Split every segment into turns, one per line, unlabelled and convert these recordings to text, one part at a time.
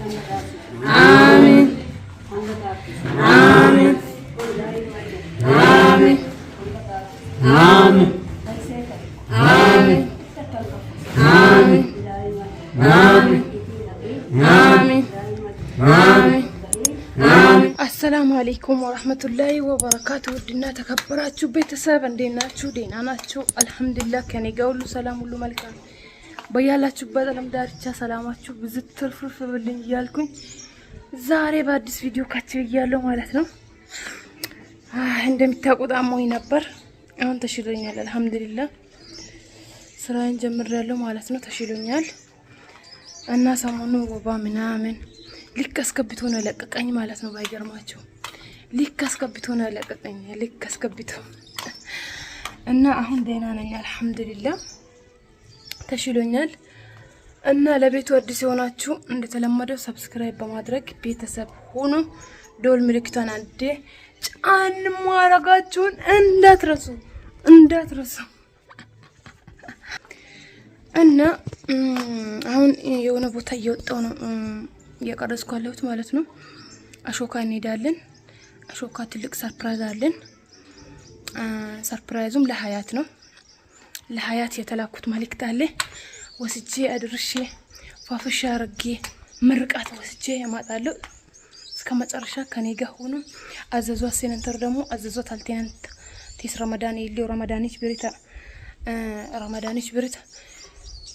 آمين آمين آمين آمين آمين آمين آمين آمين آمين آمين السلام عليكم ورحمة الله وبركاته ودنا تكبراتشو بيتساب انديناتشو ديناناتشو الحمد لله كان يقولوا سلام ولو ملكان بيالاتشو بدلم دارتشا سلاماتشو بزت ترفرف باللين يالكم زاري بادس فيديو كاتشو يالو مالتنا عندما تاقود عموي نبر اون تشيلونيال الحمد لله سراين جمر يالو مالتنا تشيلونيال انا سمونو وبا منامن لك اسكبتونا لققاኝ ማለት ነው ባይገርማችሁ لك اسكبتونا ለቀቀኝ لك اسكبتو እና አሁን ደህና ነኝ አልহামዱሊላህ ተሽሎኛል እና ለቤቱ አዲስ ሆናችሁ እንደተለመደው ሰብስክራይብ በማድረግ ቤተሰብ ሆኖ ዶል ምልክቷን አንዴ ጫን ማረጋችሁን እንዳትረሱ እና አሁን የሆነ ቦታ እየወጣው ነው እየቀረስኩ አለሁት ማለት ነው አሾካ እንሄዳለን አሾካ ትልቅ ሰርፕራይዝ አለን ሰርፕራይዙም ለሀያት ነው ለሀያት የተላኩት መልእክት አለ ወስጄ አድርሼ ፋፍሻ አርጌ ምርቃት ወስጄ ያማጣለሁ እስከ መጨረሻ ከኔ ጋር ሆኖ አዘዟ ሰነንተር ደግሞ አዘዟት አልተንት ቲስ ረመዳን ይልው ረመዳንች ብሪታ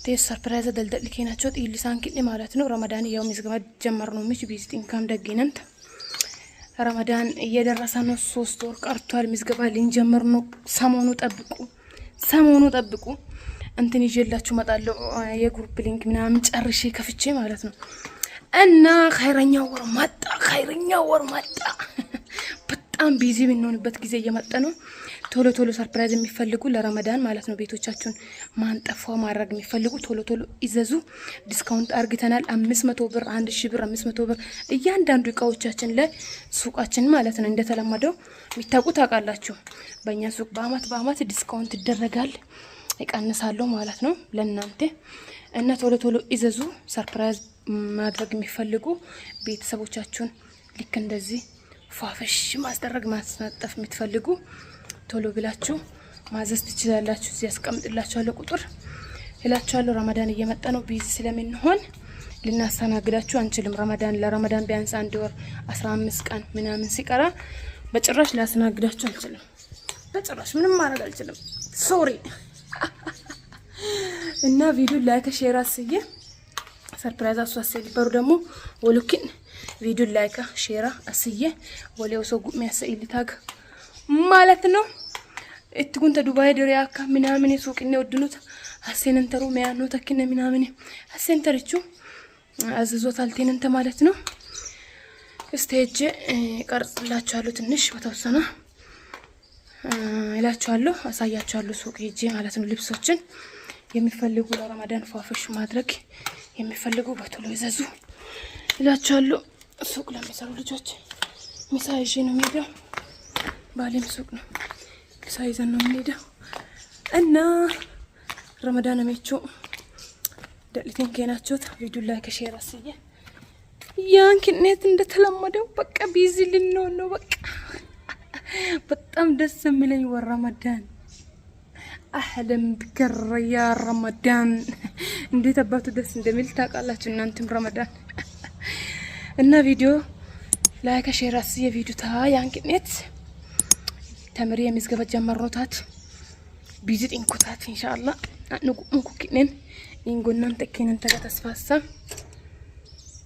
ቲስ ሰርፕራይዝ ደልደልከናቸው ይልሳን ከኔ ማለት ነው ረመዳን ያው ምዝገባ ጀመርነው ምች ቢዝት ኢንካም ደግነንት ረመዳን እየደረሰ ነው 3 ወር ቀርቷል ምዝገባ ልንጀምር ነው ሰሞኑ ጠብቁ እንትን ይዤላችሁ መጣለው የግሩፕ ሊንክ ምናምን ጨርሼ ከፍቼ ማለት ነው እና ኸይረኛው ወር መጣ በጣም ቢዚ ምንሆንበት ጊዜ እየመጣ ነው ቶሎ ሰርፕራይዝ የሚፈልጉ ለረመዳን ማለት ነው ቤቶቻችሁን ማንጠፋው ማድረግ የሚፈልጉ ቶሎ ይዘዙ ዲስካውንት አርግተናል 500 ብር 1000 ብር 500 ብር እያንዳንዱ እቃዎቻችን ላይ ሱቃችን ማለት ነው እንደተለመደው የሚታቁት አቃላችሁ በእኛ ሱቅ በአመት ዲስካውንት ይደረጋል ይቀንሳሉ ማለት ነው ለእናንተ እና ቶሎ ይዘዙ ሰርፕራይዝ ማድረግ የሚፈልጉ ቤተሰቦቻችሁን ልክ እንደዚህ ፋፈሽ ማስደረግ ማስነጠፍ የምትፈልጉ ቶሎ ብላችሁ ማዘዝ ትችላላችሁ እዚህ ያስቀምጥላችኋለሁ ቁጥር እላችኋለሁ ረመዳን እየመጣ ነው ቢዚ ስለምንሆን ልናስተናግዳችሁ አንችልም ለረመዳን ቢያንስ 1 ወር 15 ቀን ምናምን ሲቀራ በጭራሽ ላስተናግዳችሁ አንችልም በጭራሽ ምንም ማድረግ አልችልም ሶሪ እና ቪዲዮ ላይክ ሼር አስየ ሰርፕራይዝ አስዋሰል በሩ ደግሞ ወልኪን ቪዲዮ ላይክ ሼር አስየ ወሌው ሰው የሚያሰይል ታግ ማለት ነው እትኩንተ ዱባይ ደሪያካ ምናምን ሱቅኔ ወድኑት አሰነንተሩ ማያኑ ተከነ ምናምን አሰንተርቹ አዘዞታል ተነንተ ማለት ነው ስቴጅ ቀርጽላችኋለሁ ትንሽ በተወሰነ እላችኋለሁ አሳያችኋለሁ ሱቅ ሄጄ ማለት ነው ልብሶችን የሚፈልጉ ለረመዳን ፋፍሽ ማድረግ የሚፈልጉ በቶሎ ይዘዙ እላችኋለሁ ሱቅ ለሚሰሩ ልጆች ሚሳይሽ ነው የሚሄደው ባለም ሱቅ ነው ሳይዘን ነው የሚሄደው እና ረመዳን አመቹ ደልቴን ከናቸው ቪዲዮ ላይክ ሼር አስየ ያንኪነት እንደተለመደው በቃ ቢዚ ልንሆን ነው በቃ በጣም ደስ የሚለኝ ወረመዳን አህለም ብከር ያ ረመዳን እንዴት አባቱ ደስ እንደሚል ታውቃላችሁ እናንተም ረመዳን እና ቪዲዮ ላይክ ሼር አስየ ቪዲዮ ያንኪነት ተምሪ የምዝገባ ጀመርኖታት ቢዚት እንኩታት ኢንሻአላህ ንኩኪነን ኢንጎናን ተከነን ተጋተስፋሳ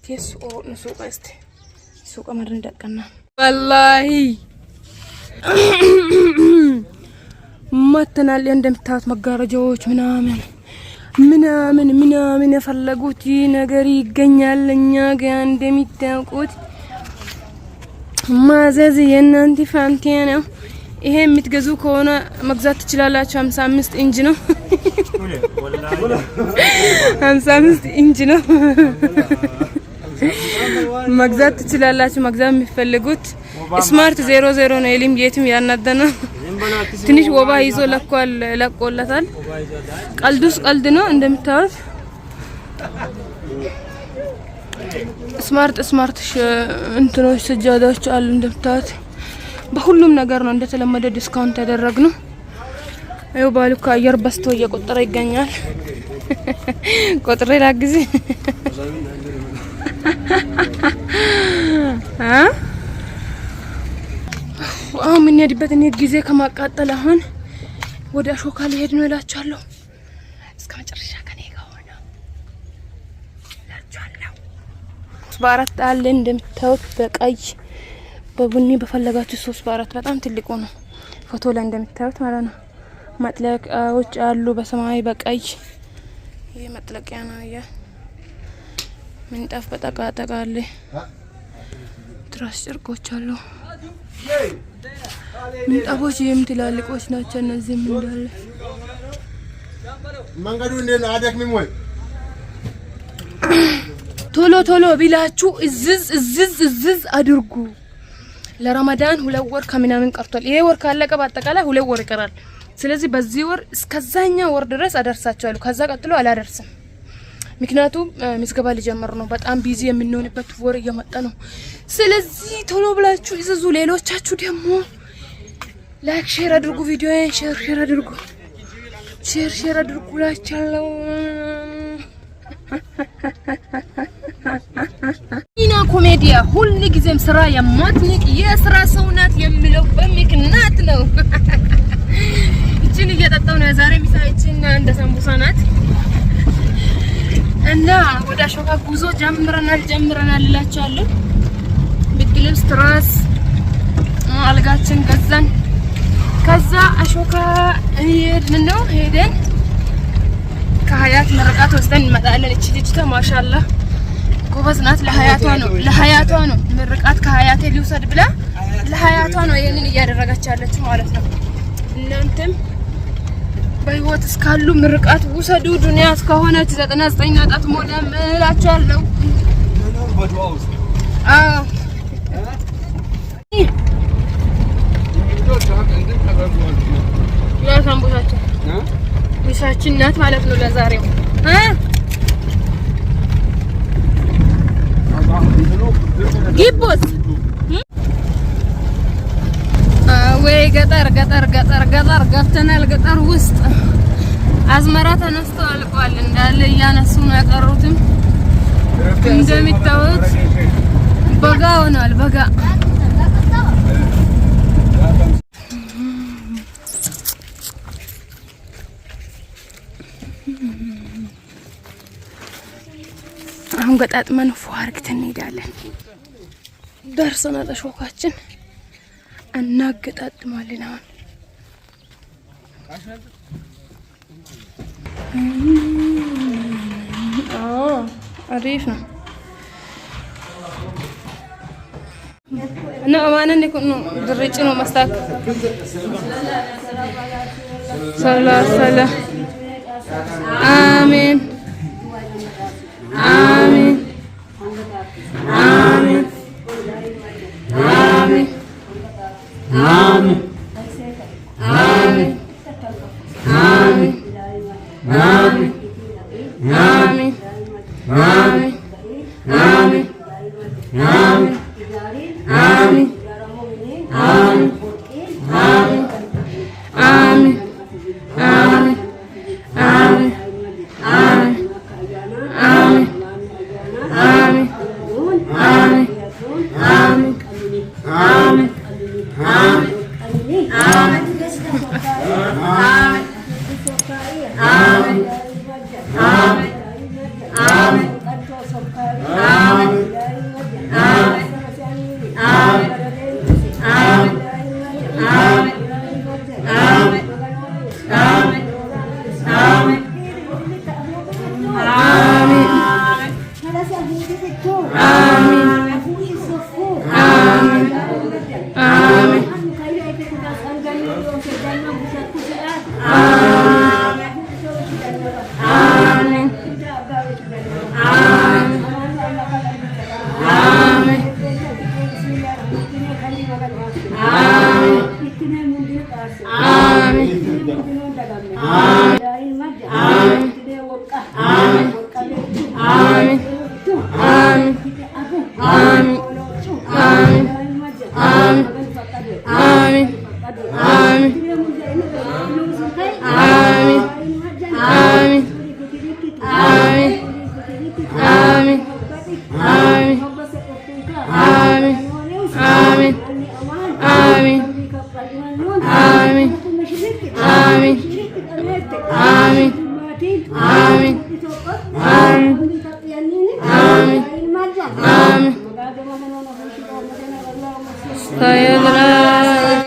ቴስ ኦ ንሱቃስት ሱቃ ማድረን ደቀና والله ማተናል እንደምታዩት መጋረጃዎች ምናምን የፈለጉት ነገር ይገኛል እኛ ጋር እንደሚታውቁት ማዘዝ የናንተ ፋንቲያ ነው ይሄ የምትገዙ ከሆነ መግዛት ትችላላችሁ 55 ኢንች ነው 55 ኢንች ነው መግዛት ትችላላችሁ መግዛት የሚፈልጉት ስማርት 00 ነው የሊም የትም ያናደና ትንሽ ወባ ይዞ ለቆለታል ቀልዱስ ቀልድ ነው እንደምታዩት ስማርት እንትኖች ሰጃዳዎች አሉ እንደምታዩት። በሁሉም ነገር ነው እንደተለመደ ዲስካውንት ያደረግነው። አዩ ባሉካ አየር በስቶ እየቆጠረ ይገኛል። ቆጥሬ ላግዝ አሁን ምን ያድበት እኔ ጊዜ ከማቃጠል አሁን ወደ አሾካ ሊሄድ ነው እላችኋለሁ። እስከ መጨረሻ ከኔ ጋር ሆነ እላችኋለሁ። በአራት አለ እንደምታዩት በቀይ በቡኒ በፈለጋችሁ 3 በ4 በጣም ትልቁ ነው ፎቶ ላይ እንደምታዩት ማለት ነው። መጥለቂያዎች አሉ በሰማያዊ በቀይ ይሄ መጥለቂያ ነው። ያ ምንጣፍ በጠቃጠቃ አለ። ትራስ ጨርቆች አሉ። ምንጣፎች ትላልቆች ናቸው እነዚህ እንዳለ። መንገዱ እንዴት ነው አደክምም ወይ? ቶሎ ቢላችሁ እዝዝ አድርጉ። ለረመዳን 2 ወር ከምናምን ቀርቷል። ይሄ ወር ካለቀ በአጠቃላይ 2 ወር ይቀራል። ስለዚህ በዚህ ወር እስከዛኛው ወር ድረስ አደርሳቸዋለሁ። ከዛ ቀጥሎ አላደርስም። ምክንያቱም ምዝገባ ሊጀምር ነው። በጣም ቢዚ የምንሆንበት ወር እየመጣ ነው። ስለዚህ ቶሎ ብላችሁ እዘዙ። ሌሎቻችሁ ደግሞ ላይክ ሼር አድርጉ። ቪዲዮዬን ሼር አድርጉ። ሼር አድርጉላችኋለሁ። ኢና ኮሜዲያ ሁሉ ጊዜም ስራ የማትንቅ የስራ ሰው ናት የሚለው በምክንያት ነው። እቺን እየጠጣው ነው ዛሬ ሚሳይችን እንደ ሳምቡሳ ናት። እና ወደ አሾካ ጉዞ ጀምረናል እላችኋለሁ። ብትልብስ ትራስ አልጋችን ገዛን። ከዛ አሾካ ሄደን ከሀያት ምርቃት ወስደን እንመጣለን። እቺ ልጅቷ ማሻአላህ ጎበዝ ናት። ለሀያቷ ነው ምርቃት ከሀያቴ ሊውሰድ ብላ ለሀያቷ ነው ይሄንን እያደረገች ያለችው ማለት ነው። እናንተም በህይወት እስካሉ ምርቃት ውሰዱ። ዱንያ እስከሆነች 99 አጣት ሞላም እላችኋለሁ። አዎ ያሳምቡታችሁ ሚሳችን ናት ማለት ነው ለዛሬው። ጊቦስ ወይ ገጠር ገብተናል። ገጠር ውስጥ አዝመራ ተነስቶ አልቋል እንዳለ እያነሱ ነው ያቀሩትም። እንደሚታወቅ በጋ ሆኗል። በጋ አሁን ገጣጥመን ፏርክተን እንሄዳለን። ደርሰናል። አሾካችን እናገጣጥማለን። አሁን አሪፍ ነው እና ማንን ነው ድርጭ ነው መስታክ ሰላሰላ አሜን አሜን አሜን አሜን አሜን አሜን አሜን አሜን አሜን አሜን አሜን አሜን አሜን
Sayadra